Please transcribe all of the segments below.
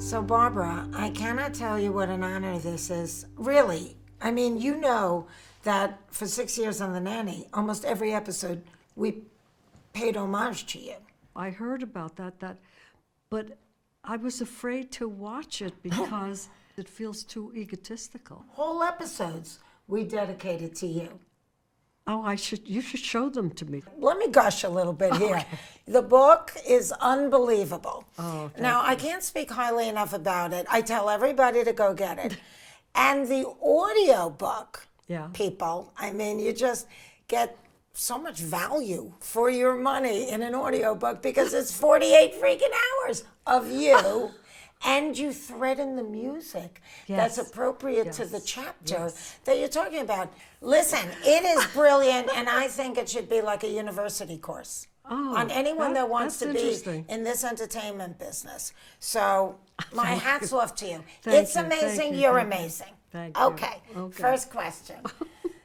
So, Barbara, I cannot tell you what an honor this is. Really. I mean, you know that for 6 years on The Nanny, almost every episode we paid homage to you. I heard about that, but I was afraid to watch it because it feels too egotistical. Whole episodes we dedicated to you. Oh, you should show them to me. Let me gush a little bit here. The book is unbelievable. Oh, now, I can't speak highly enough about it. I tell everybody to go get it. And the audio book, Yeah. people, I mean, you just get so much value for your money in an audio book because it's 48 freaking hours of you. And you thread in the music that's Yes. appropriate to the Yes. chapter that you're talking about. Listen, it is brilliant, and I think it should be like a university course on anyone that wants to that's be interesting. in this entertainment business. So my hat's off to you. Thank It's you, amazing. thank you, You're thank you. amazing. Thank you. Okay. First question.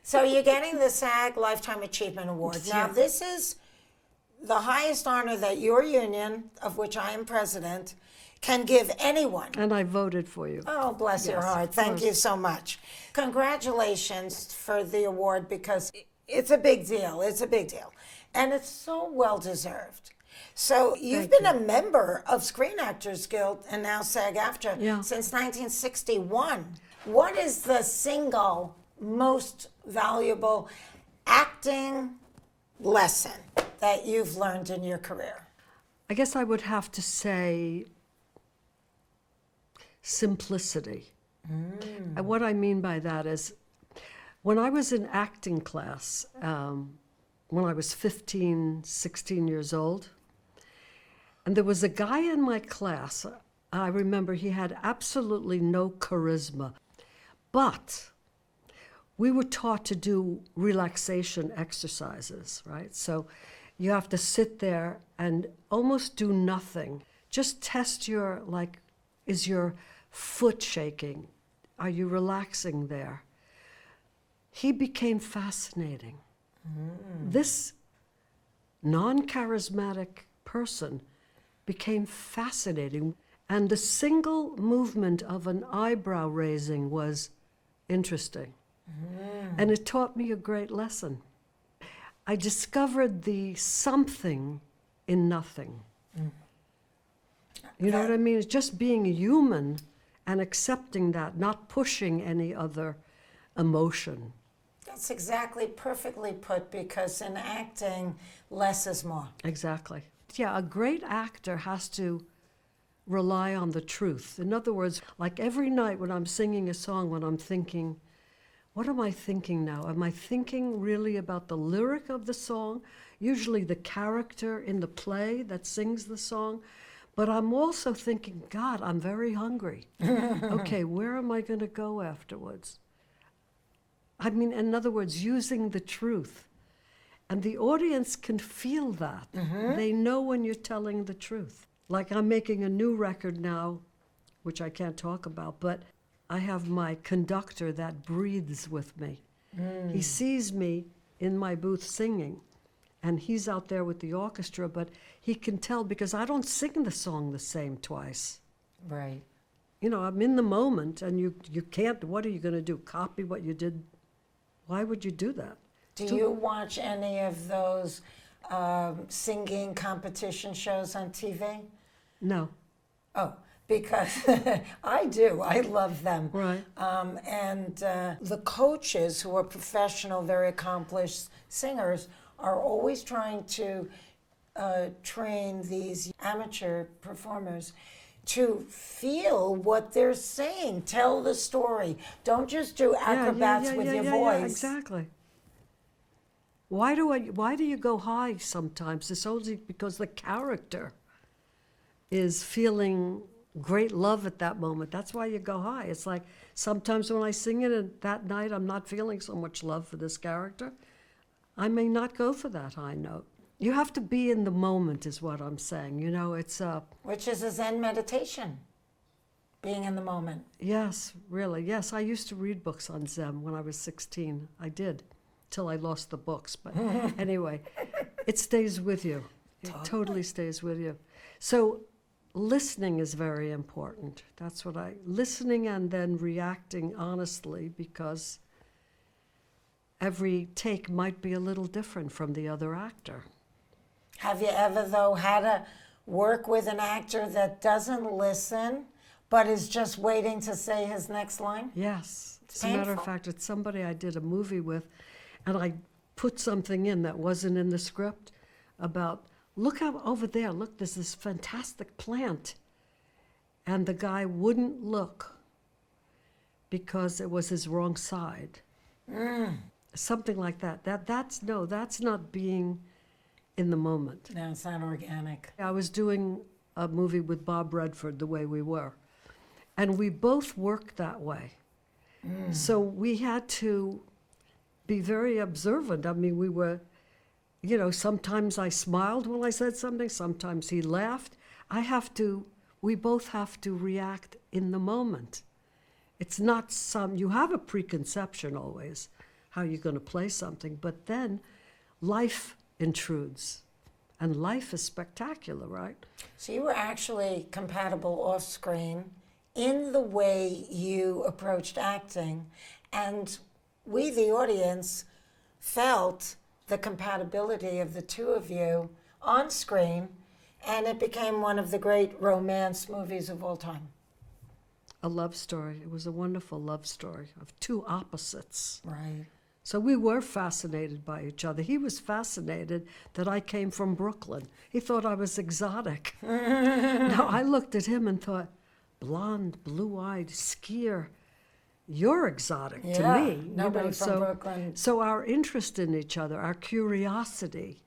So you're getting the SAG Lifetime Achievement Award. Now, Yeah. this is the highest honor that your union, of which I am president, can give anyone. And I voted for you. Oh, bless your Yes, heart. of Thank course. you so much. Congratulations for the award because it's a big deal. It's a big deal. And it's so well deserved. So you've Thank been a member of Screen Actors Guild and now SAG-AFTRA Yeah. since 1961. What is the single most valuable acting lesson that you've learned in your career? I guess I would have to say simplicity. And what I mean by that is when I was in acting class, when I was 15, 16 years old, and there was a guy in my class, I remember he had absolutely no charisma, but we were taught to do relaxation exercises, right? So you have to sit there and almost do nothing. Just test your, like, is your foot shaking? Are you relaxing there? He became fascinating. This non-charismatic person became fascinating. And the single movement of an eyebrow raising was interesting. And it taught me a great lesson. I discovered the something in nothing. You know what I mean? It's just being human and accepting that, not pushing any other emotion. That's exactly perfectly put because in acting, less is more. Exactly. Yeah, a great actor has to rely on the truth. In other words, like every night when I'm singing a song, when I'm thinking, what am I thinking now? Am I thinking really about the lyric of the song? Usually the character in the play that sings the song. But I'm also thinking, God, I'm very hungry. Okay, where am I going to go afterwards? I mean, in other words, using the truth. And the audience can feel that. They know when you're telling the truth. Like I'm making a new record now, which I can't talk about, but I have my conductor that breathes with me. He sees me in my booth singing, and he's out there with the orchestra, but he can tell because I don't sing the song the same twice. Right. You know, I'm in the moment, and you can't, what are you going to do, copy what you did? Why would you do that? Do you watch any of those singing competition shows on TV? No. Oh, because I do. I love them. Right. And the coaches who are professional, very accomplished singers are always trying to train these amateur performers to feel what they're saying. Tell the story. Don't just do acrobats with your voice. Yeah, exactly. Why do you go high sometimes? It's only because the character is feeling great love at that moment. That's why you go high. It's like sometimes when I sing it and that night I'm not feeling so much love for this character, I may not go for that high note. You have to be in the moment is what I'm saying. You know, it's Which is a Zen meditation, being in the moment. yes, really. Yes, I used to read books on Zen when I was 16. I did, till I lost the books. But anyway, it stays with you. It totally stays with you. So listening is very important. That's what listening and then reacting honestly, because every take might be a little different from the other actor. Have you ever, though, had to work with an actor that doesn't listen but is just waiting to say his next line? Yes. It's As a matter of painful. fact, it's somebody I did a movie with, and I put something in that wasn't in the script about, look out over there, look, there's this fantastic plant. And the guy wouldn't look because it was his wrong side. Something like that. That's not being in the moment. No, it's not organic. I was doing a movie with Bob Redford, The Way We Were, and we both worked that way. So we had to be very observant. I mean, we were, sometimes I smiled when I said something, sometimes he laughed. We both have to react in the moment. It's not you have a preconception always, how you're going to play something, but then life intrudes. And life is spectacular, right? So you were actually compatible off screen in the way you approached acting, and we, the audience, felt the compatibility of the two of you on screen, and it became one of the great romance movies of all time. A love story. It was a wonderful love story of two opposites. Right. So we were fascinated by each other. He was fascinated that I came from Brooklyn. He thought I was exotic. Now, I looked at him and thought, blonde, blue-eyed skier, you're exotic to me. Nobody from Brooklyn. So our interest in each other, our curiosity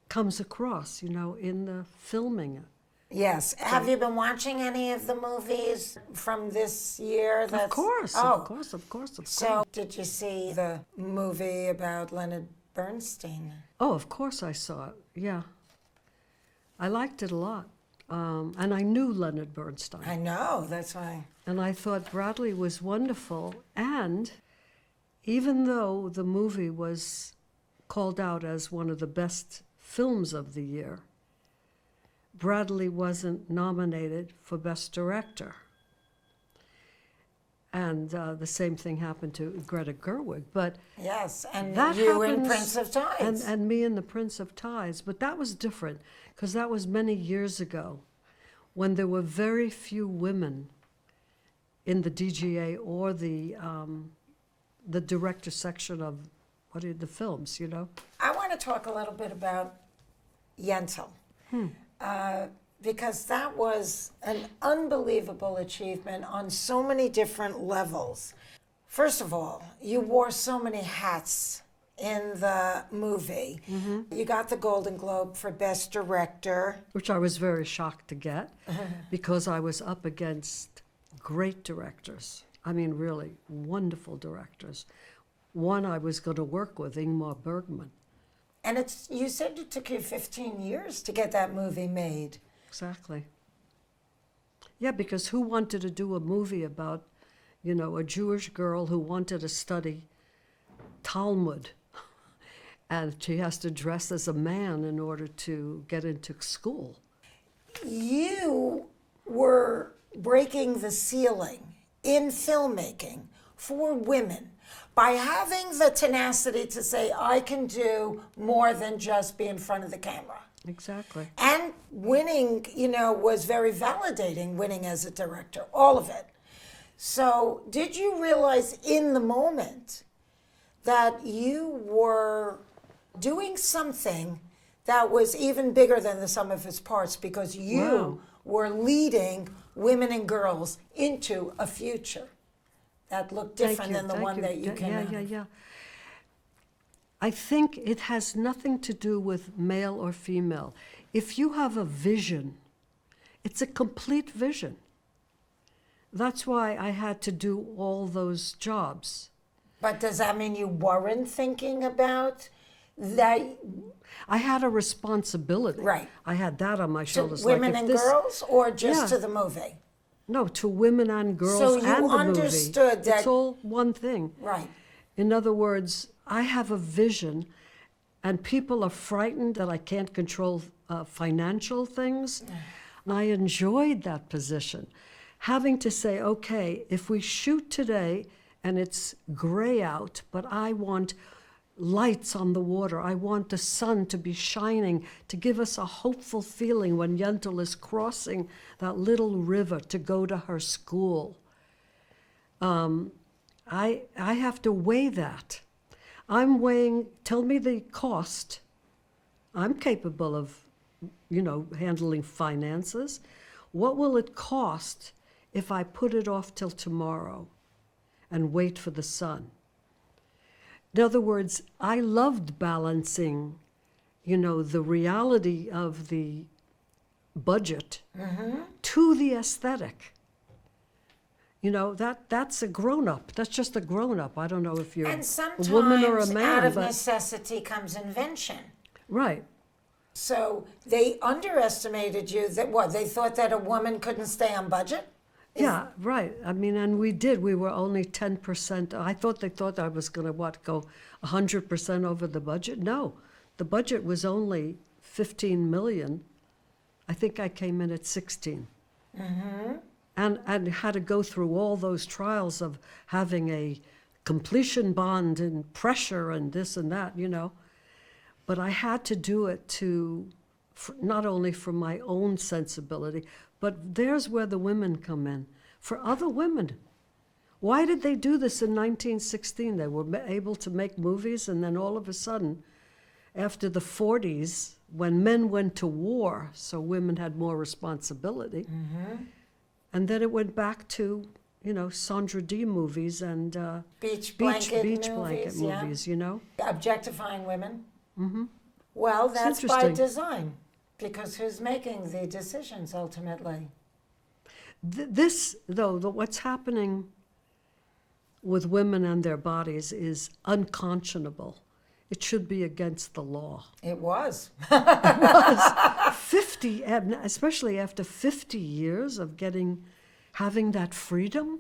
comes across, in the filming. Yes. Have you been watching any of the movies from this year? Of course. So, did you see the movie about Leonard Bernstein? Oh, of course I saw it, yeah. I liked it a lot. And I knew Leonard Bernstein. I know, that's why. And I thought Bradley was wonderful. And even though the movie was called out as one of the best films of the year, Bradley wasn't nominated for Best Director. And the same thing happened to Greta Gerwig. But yes, and that you in happens, Prince of Tides. And me in The Prince of Tides. But that was different, because that was many years ago, when there were very few women in the DGA or the director section of the films, I want to talk a little bit about Yentl. Because that was an unbelievable achievement on so many different levels. First of all, you wore so many hats in the movie. You got the Golden Globe for Best Director. Which I was very shocked to get, because I was up against great directors. I mean, really wonderful directors. One I was going to work with, Ingmar Bergman. And you said it took you 15 years to get that movie made. Exactly. Yeah, because who wanted to do a movie about, a Jewish girl who wanted to study Talmud, and she has to dress as a man in order to get into school? You were breaking the ceiling in filmmaking for women by having the tenacity to say, I can do more than just be in front of the camera. Exactly. And winning, was very validating, winning as a director, all of it. So did you realize in the moment that you were doing something that was even bigger than the sum of its parts, because you Wow. were leading women and girls into a future that looked different than the one that you came out of? Yeah. I think it has nothing to do with male or female. If you have a vision, it's a complete vision. That's why I had to do all those jobs. But does that mean you weren't thinking about that? I had a responsibility. Right. I had that on my To shoulders. women if and this- girls, or just Yeah. to the movie? No, to women and girls So you and the understood movie. that- It's all one thing. Right. In other words, I have a vision, and people are frightened that I can't control financial things. I enjoyed that position. Having to say, okay, if we shoot today and it's gray out, but I want lights on the water, I want the sun to be shining, to give us a hopeful feeling when Yentl is crossing that little river to go to her school. I have to weigh that. I'm weighing, tell me the cost. I'm capable of, handling finances. What will it cost if I put it off till tomorrow and wait for the sun? In other words, I loved balancing, the reality of the budget to the aesthetic. That's a grown-up. That's just a grown-up. I don't know if you're And a woman or a sometimes man. out of but necessity comes invention. Right. So they underestimated you that what? They thought that a woman couldn't stay on budget? Yeah, right. I mean, and we did. We were only 10%. They thought I was going to, go 100% over the budget? No. The budget was only 15 million. I think I came in at 16. And had to go through all those trials of having a completion bond and pressure and this and that, But I had to do it not only for my own sensibility, but there's where the women come in. For other women, why did they do this in 1916? They were able to make movies, and then all of a sudden, after the 40s, when men went to war, so women had more responsibility, and then it went back to, Sandra Dee movies and Beach blanket movies, Objectifying women? Well, that's by interesting. design, because who's making the decisions ultimately? This, though, what's happening with women and their bodies is unconscionable. It should be against the law. It was. 50, especially after 50 years of having that freedom.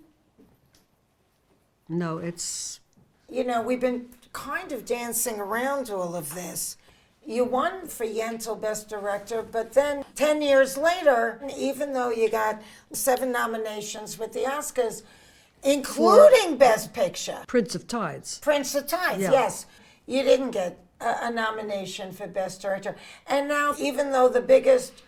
No, it's... We've been kind of dancing around all of this. You won for Yentl Best Director, but then 10 years later, even though you got 7 nominations with the Oscars, including Best Picture, Prince of Tides. Prince of Tides, Yeah. yes, you didn't get a nomination for Best Director. And now, even though the biggest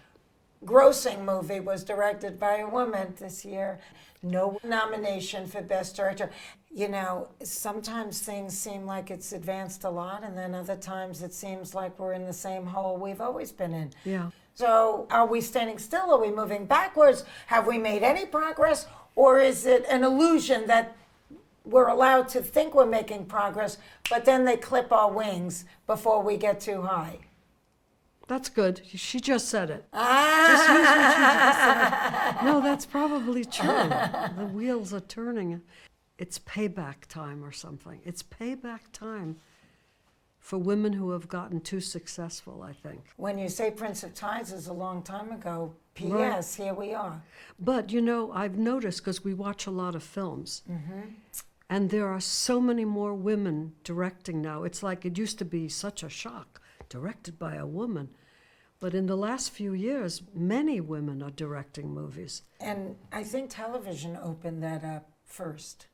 grossing movie was directed by a woman this year, no nomination for Best Director. Sometimes things seem like it's advanced a lot, and then other times it seems like we're in the same hole we've always been in. Yeah. So are we standing still? Are we moving backwards? Have we made any progress? Or is it an illusion that we're allowed to think we're making progress, but then they clip our wings before we get too high? That's good. She just said it. Ah! Just use what she just said. No, that's probably true. The wheels are turning. It's payback time or something. It's payback time for women who have gotten too successful, I think. When you say Prince of Tides is a long time ago, P.S., Right. Here we are. But, I've noticed, because we watch a lot of films, and there are so many more women directing now. It's like it used to be such a shock, directed by a woman. But in the last few years, many women are directing movies. And I think television opened that up first.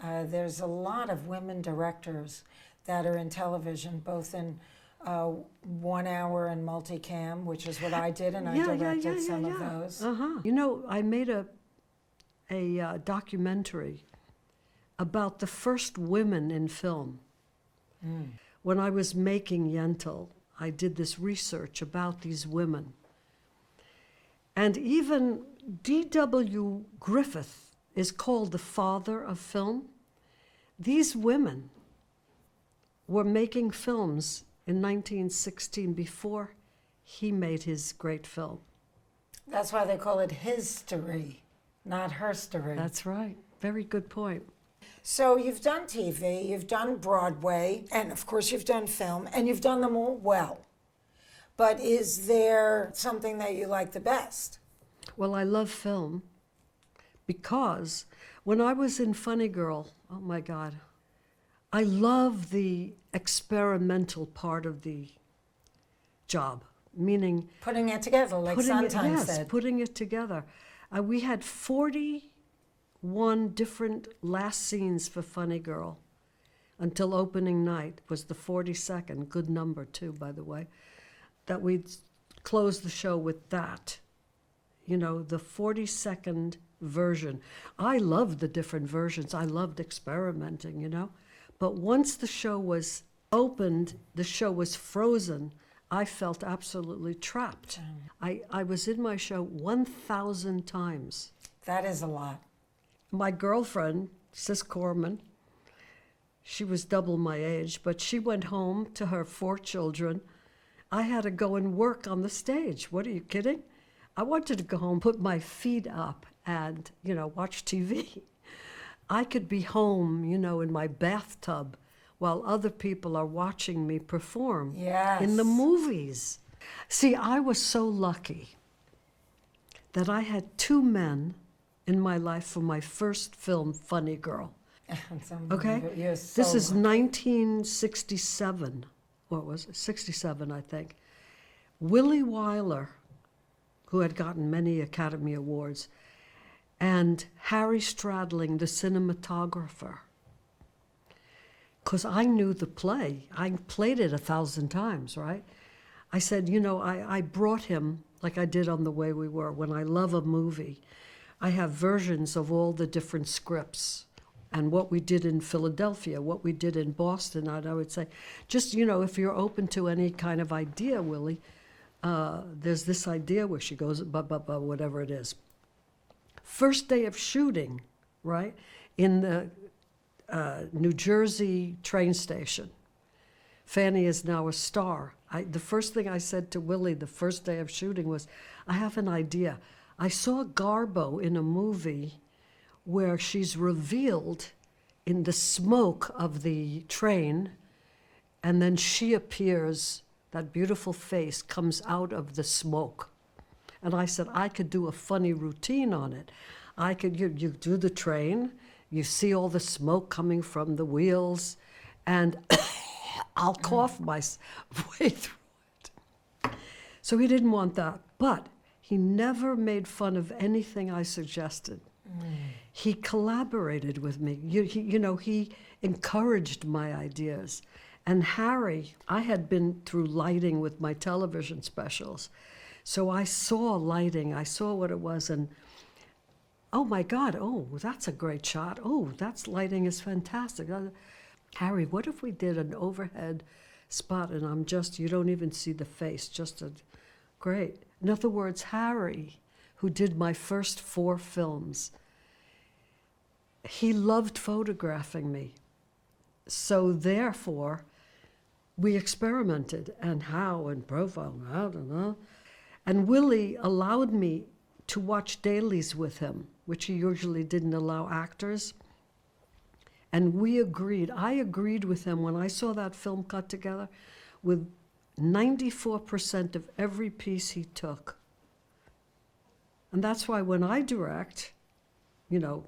There's a lot of women directors that are in television, both in 1 hour and multicam, which is what I did, and I directed some of those. I made a documentary about the first women in film. When I was making Yentl, I did this research about these women. And even D.W. Griffith is called the father of film. These women were making films in 1916 before he made his great film. That's why they call it history, not herstory. That's right. Very good point. So you've done TV, you've done Broadway, and of course you've done film, and you've done them all well. But is there something that you like the best? Well, I love film because when I was in Funny Girl, oh my God, I love the experimental part of the job. meaning Putting it together, like Sondheim said. putting it together. We had 41 different last scenes for Funny Girl until opening night was the 42nd, good number too, by the way, that we'd close the show with that. You know, the 42nd version. I loved the different versions. I loved experimenting, you know. But once the show was opened, the show was frozen, I felt absolutely trapped. I was in my show 1,000 times. That is a lot. My girlfriend, Sis Corman, she was double my age, but she went home to her 4 children. I had to go and work on the stage. What, are you kidding? I wanted to go home, put my feet up and, you know, watch TV. I could be home, you know, in my bathtub while other people are watching me perform in the movies. See, I was so lucky that I had 2 men in my life for my first film, Funny Girl. Okay? You're so This is lucky. 1967. What was it? 67, I think. Willie Wyler, who had gotten many Academy Awards, and Harry Stradling, the cinematographer. Because I knew the play. I played it 1,000 times, right? I said, you know, I brought him, like I did on The Way We Were. When I love a movie, I have versions of all the different scripts and what we did in Philadelphia, what we did in Boston. I would say, just, you know, if you're open to any kind of idea, Willie, there's this idea where she goes, whatever it is. First day of shooting, right, in the New Jersey train station. Fanny is now a star. The first thing I said to Willie the first day of shooting was, I have an idea. I saw Garbo in a movie where she's revealed in the smoke of the train, and then she appears, that beautiful face comes out of the smoke. And I said, I could do a funny routine on it. I could, you do the train, you see all the smoke coming from the wheels, and I'll cough my way through it. So he didn't want that, but he never made fun of anything I suggested. He collaborated with me. He encouraged my ideas. And Harry, I had been through lighting with my television specials. So I saw lighting, I saw what it was, and oh my God, oh, that's a great shot. Oh, that's lighting is fantastic. Harry, what if we did an overhead spot and you don't even see the face, great. In other words, Harry, who did my first 4 films, he loved photographing me. So therefore, we experimented, and how, and profile, and I don't know. And Willie allowed me to watch dailies with him, which he usually didn't allow actors. And we agreed. I agreed with him when I saw that film cut together with 94% of every piece he took. And that's why when I direct, you know,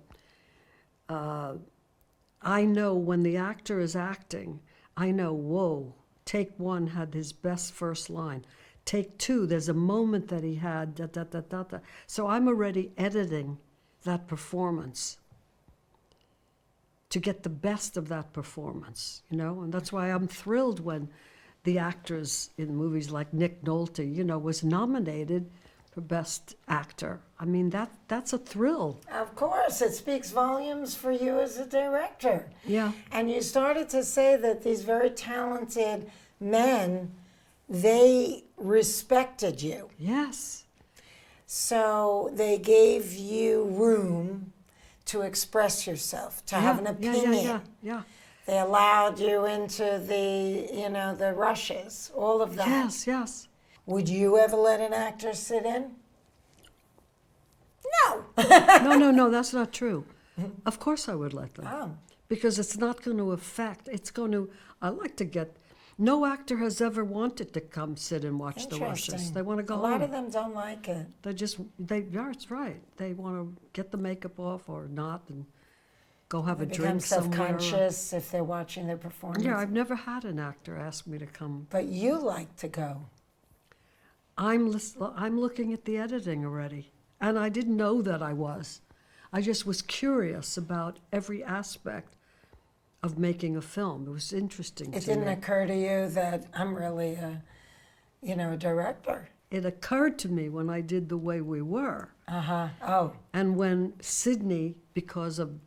I know when the actor is acting, I know, whoa, take 1 had his best first line. Take 2, there's a moment that he had, da, da, da, da, da. So I'm already editing that performance to get the best of that performance, you know? And that's why I'm thrilled when the actors in movies like Nick Nolte, you know, was nominated for Best Actor. I mean, that's a thrill. Of course, it speaks volumes for you as a director. Yeah. And you started to say that these very talented men, they respected you. Yes. So they gave you room to express yourself, to have an opinion. Yeah. They allowed you into the rushes, all of that. Yes. Would you ever let an actor sit in? No. No, that's not true. Of course I would let them. Oh. Because it's not going to affect, no actor has ever wanted to come sit and watch the rushes. Interesting. They want to go A home. lot of them don't like it. Yeah, it's right. They want to get the makeup off or not and go have a They drink become somewhere. self-conscious if they're watching their performance. Yeah, I've never had an actor ask me to come. But you like to go. I'm looking at the editing already. And I didn't know that I was. I just was curious about every aspect of making a film. It was interesting It to didn't me. occur to you that I'm really a director. It occurred to me when I did The Way We Were. Uh-huh. Oh, And when Sidney, because of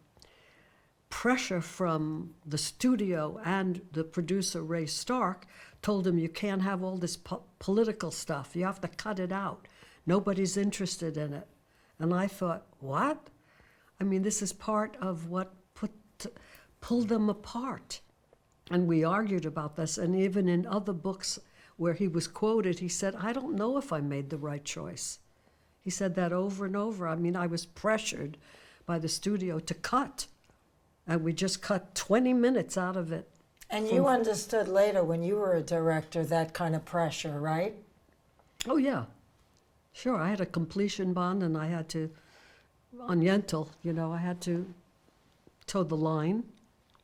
pressure from the studio and the producer, Ray Stark, told him, you can't have all this political stuff. You have to cut it out. Nobody's interested in it. And I thought, what? I mean, this is part of what pulled them apart. And we argued about this. And even in other books where he was quoted, he said, I don't know if I made the right choice. He said that over and over. I mean, I was pressured by the studio to cut. And we just cut 20 minutes out of it. and you understood later when you were a director that kind of pressure, right? Oh, yeah. Sure, I had a completion bond, and I had to, on Yentl, I had to toe the line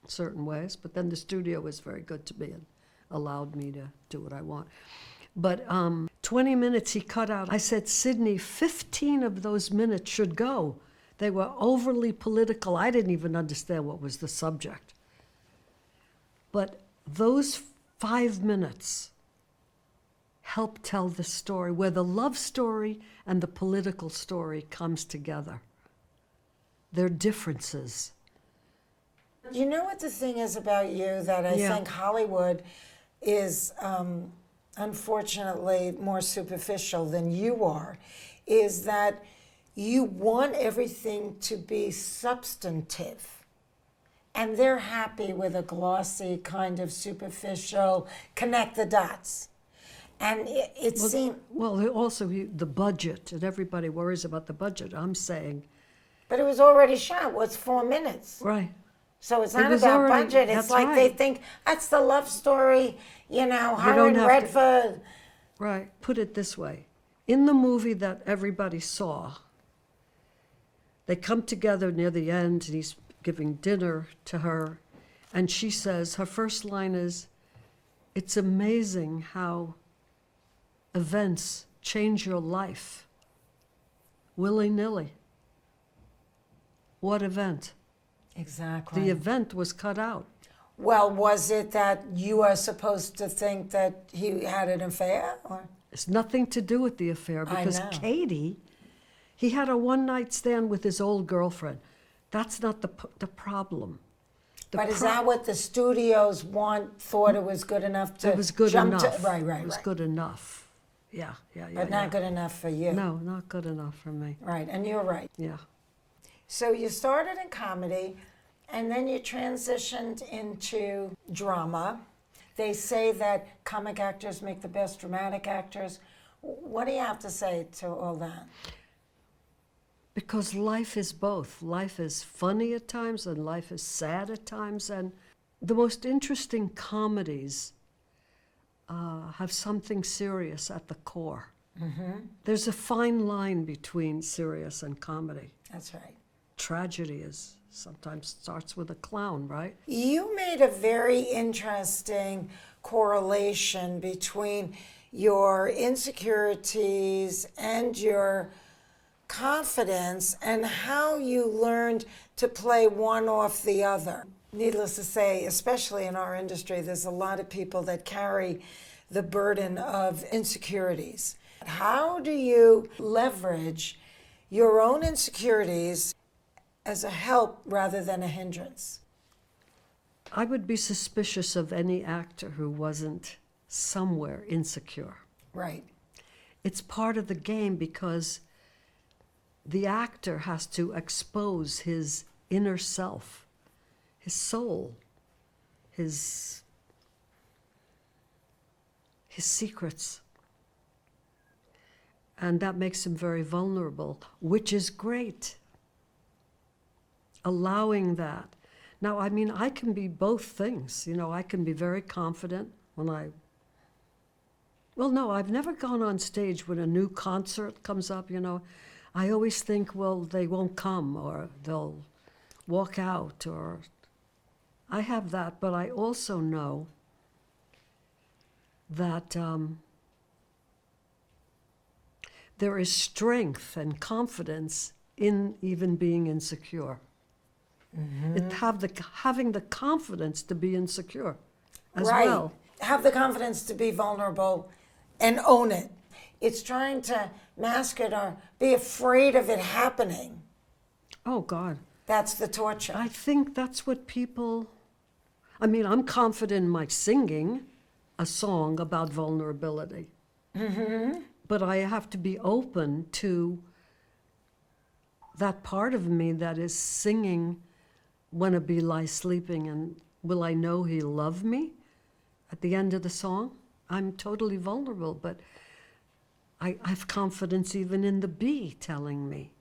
certain ways, but then the studio was very good to me and allowed me to do what I want. But 20 minutes he cut out. I said, Sidney, 15 of those minutes should go. They were overly political. I didn't even understand what was the subject. But those 5 minutes help tell the story, where the love story and the political story comes together. Their differences. You know what the thing is about you that I Yeah. think Hollywood is unfortunately more superficial than you are, is that you want everything to be substantive. And they're happy with a glossy, kind of superficial, connect the dots. And it seemed, Well, also the budget, and everybody worries about the budget. I'm saying, but it was already shot. What's 4 minutes? right, So it's It not was about already- budget. It's that's like they right. think that's the love story, don't Hiram have to- Redford. right. Put it this way. In the movie that everybody saw, they come together near the end, and he's giving dinner to her, and she says, her first line is, it's amazing how events change your life willy-nilly. What event? Exactly. The event was cut out. Well, was it that you are supposed to think that he had an affair? Or? It's nothing to do with the affair, I because know. Katie, he had a one-night stand with his old girlfriend. That's not the problem. But is that what the studios thought it was good enough to It was good jump enough. to? Right, right, It was right. good enough. Yeah. But not good enough for you. No, not good enough for me. Right, and you're right. Yeah. So you started in comedy, and then you transitioned into drama. They say that comic actors make the best dramatic actors. What do you have to say to all that? Because life is both. Life is funny at times and life is sad at times. And the most interesting comedies have something serious at the core. Mm-hmm. There's a fine line between serious and comedy. That's right. Tragedy is sometimes starts with a clown, right? You made a very interesting correlation between your insecurities and your confidence and how you learned to play one off the other. Needless to say, especially in our industry, there's a lot of people that carry the burden of insecurities. How do you leverage your own insecurities as a help rather than a hindrance? I would be suspicious of any actor who wasn't somewhere insecure. Right. It's part of the game because the actor has to expose his inner self, his soul, his secrets. And that makes him very vulnerable, which is great. Allowing that. Now, I mean, I can be both things. I can be very confident when well, no, I've never gone on stage when a new concert comes up, I always think, well, they won't come or they'll walk out or I have that, but I also know that there is strength and confidence in even being insecure. Having the confidence to be insecure as Right. well. Have the confidence to be vulnerable and own it. It's trying to mask it or be afraid of it happening. Oh, God. That's the torture. I think that's what people. I mean, I'm confident in my singing a song about vulnerability. But I have to be open to that part of me that is singing When a Bee Lies Sleeping and Will I Know He'll Love Me at the end of the song. I'm totally vulnerable, but I have confidence even in the bee telling me.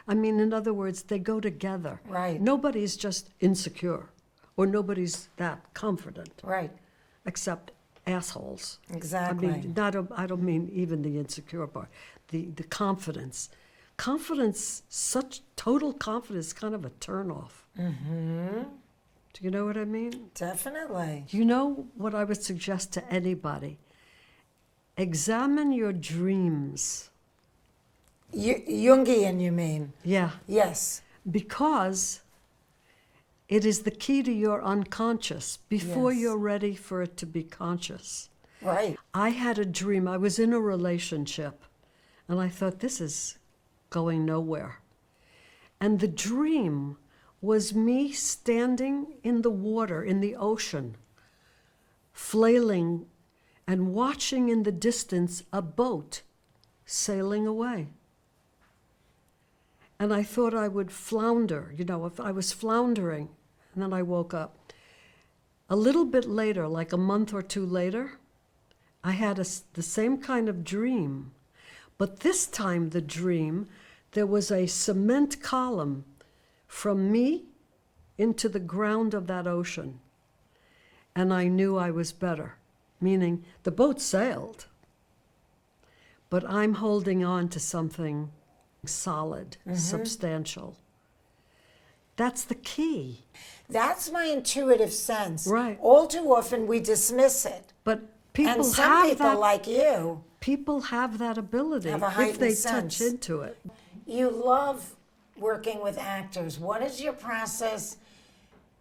I mean, in other words, they go together. Right. Nobody's just insecure or nobody's that confident, Right. except assholes. Exactly. I mean, I don't mean even the insecure part, the confidence. Confidence, such total confidence, kind of a turnoff. Do you know what I mean? Definitely. You know what I would suggest to anybody? Examine your dreams. Jungian, you mean? Yeah, Yes. because it is the key to your unconscious before Yes. you're ready for it to be conscious. Right. I had a dream. I was in a relationship, and I thought, this is going nowhere. And the dream was me standing in the water, in the ocean, flailing and watching in the distance a boat sailing away. And I thought I would flounder, if I was floundering. And then I woke up. A little bit later, like a month or two later, I had the same kind of dream. But this time, the dream, there was a cement column from me into the ground of that ocean. And I knew I was better, meaning the boat sailed, but I'm holding on to something solid, substantial. That's the key. That's my intuitive sense. Right. All too often we dismiss it. But people And some have people that. like you, People have that ability Have a if heightened they sense. touch into it. you love working with actors. What is your process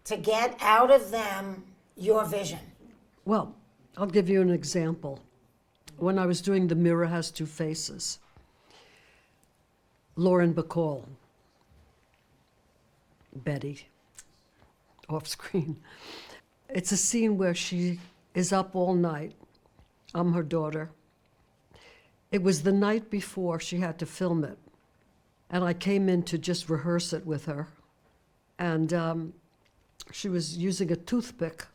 to get out of them your vision? Well, I'll give you an example. When I was doing The Mirror Has Two Faces, Lauren Bacall, Betty, off screen. It's a scene where she is up all night. I'm her daughter. It was the night before she had to film it. And I came in to just rehearse it with her. And she was using a toothpick,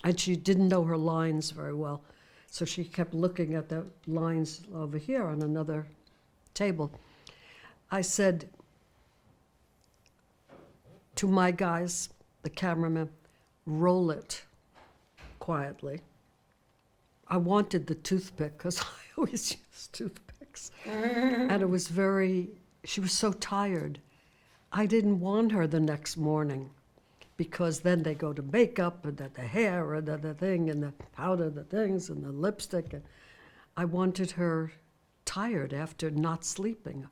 and she didn't know her lines very well. So she kept looking at the lines over here on another table. I said to my guys, the cameraman, roll it quietly. I wanted the toothpick because I always use toothpicks. And it was she was so tired. I didn't want her the next morning because then they go to makeup and the hair and the thing and the powder, the things and the lipstick. And I wanted her tired after not sleeping.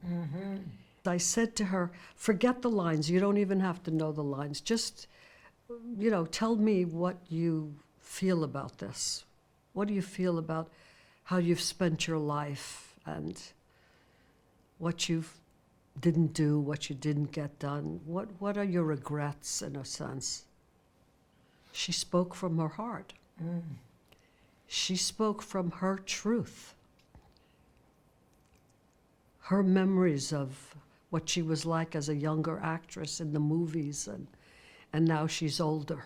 I said to her, forget the lines. You don't even have to know the lines. Just, tell me what you feel about this. What do you feel about how you've spent your life and what you didn't do, what you didn't get done? What are your regrets, in a sense? She spoke from her heart. She spoke from her truth. Her memories of what she was like as a younger actress in the movies, and now she's older.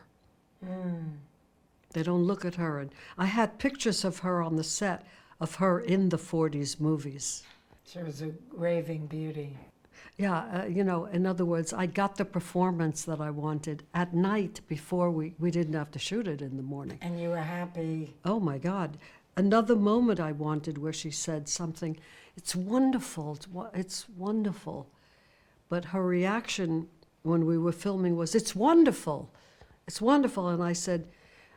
They don't look at her. And I had pictures of her on the set of her in the 40s movies. She was a raving beauty. Yeah, in other words, I got the performance that I wanted at night before we didn't have to shoot it in the morning. And you were happy. Oh my God. Another moment I wanted where she said something, it's wonderful, it's wonderful. But her reaction when we were filming was, it's wonderful. And I said,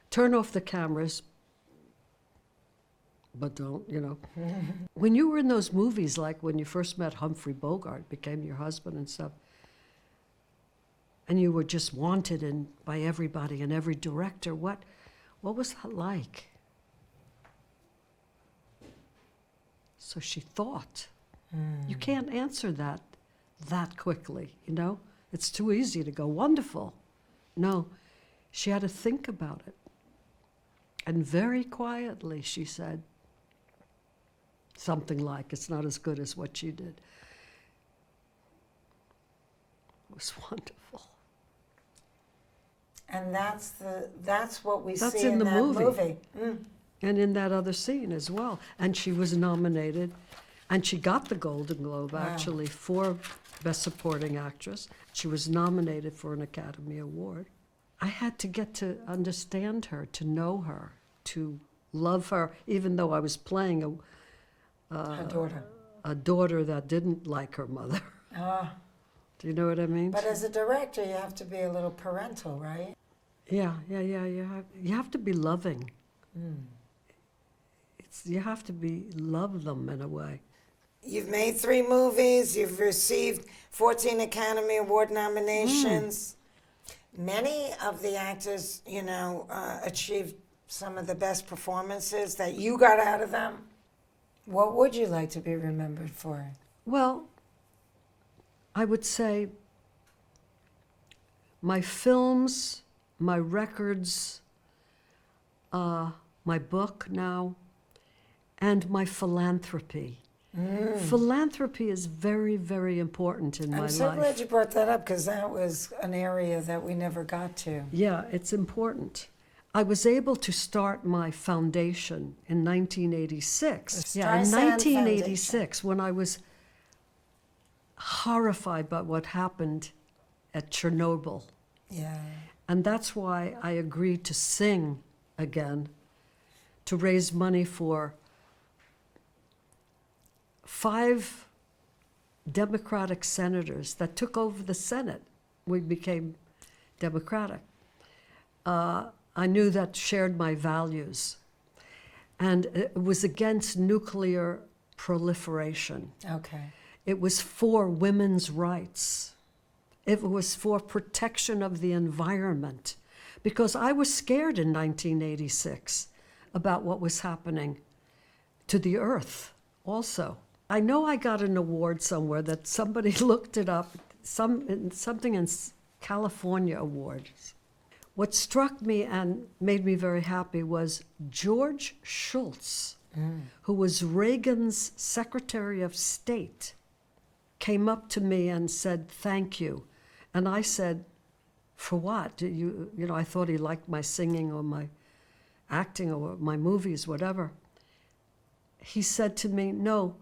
turn off the cameras, but don't, you know. When you were in those movies, like when you first met Humphrey Bogart, became your husband and stuff, and you were just wanted by everybody and every director, what was that like? So she thought. You can't answer that quickly, you know? It's too easy to go, wonderful. No, she had to think about it. And very quietly she said something like, it's not as good as what you did. It was wonderful. And that's what we That's see in in the that movie. And in that other scene as well. And she was nominated, and she got the Golden Globe, actually, for Best Supporting Actress. She was nominated for an Academy Award. I had to get to understand her, to know her, to love her, even though I was playing Her daughter. a daughter that didn't like her mother. Do you know what I mean? But as a director, you have to be a little parental, right? Yeah. You have to be loving. You have to love them in a way. You've made 3 movies. You've received 14 Academy Award nominations. Many of the actors, you know, achieved some of the best performances that you got out of them. What would you like to be remembered for? Well, I would say my films, my records, my book now, and my philanthropy. Philanthropy is very, very important in my life. I'm so glad you brought that up, because that was an area that we never got to. Yeah, it's important. I was able to start my foundation in 1986. The Yeah, in Streisand 1986, when I was horrified by what happened at Chernobyl. Yeah. And that's why I agreed to sing again, to raise money for 5 Democratic senators that took over the Senate. We became Democratic. I knew that shared my values. And it was against nuclear proliferation. Okay. It was for women's rights. It was for protection of the environment. Because I was scared in 1986 about what was happening to the earth also. I know I got an award somewhere that somebody looked it up, something in California awards. What struck me and made me very happy was George Shultz, who was Reagan's Secretary of State, came up to me and said, thank you. And I said, for what? You know, I thought he liked my singing or my acting or my movies, whatever. He said to me, no,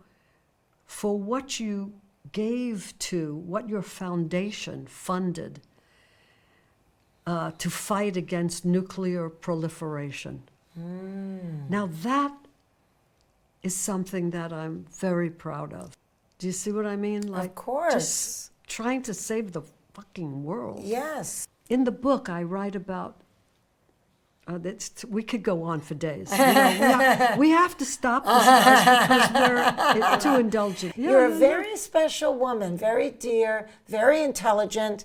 for what you gave to, what your foundation funded to fight against nuclear proliferation. Now that is something that I'm very proud of. Do you see what I mean? Of course. Just trying to save the fucking world. Yes. In the book, I write about, we could go on for days. You know, we have to stop this because we're too indulgent. Yeah, You're a very special woman, very dear, very intelligent,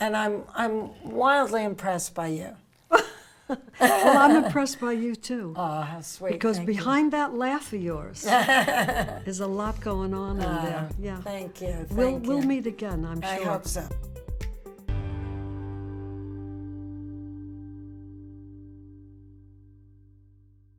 and I'm wildly impressed by you. Well, I'm impressed by you too. Oh, how sweet. Because Thank behind that laugh of yours is a lot going on in there. Yeah. Thank you. We'll meet again, I'm sure. I hope so.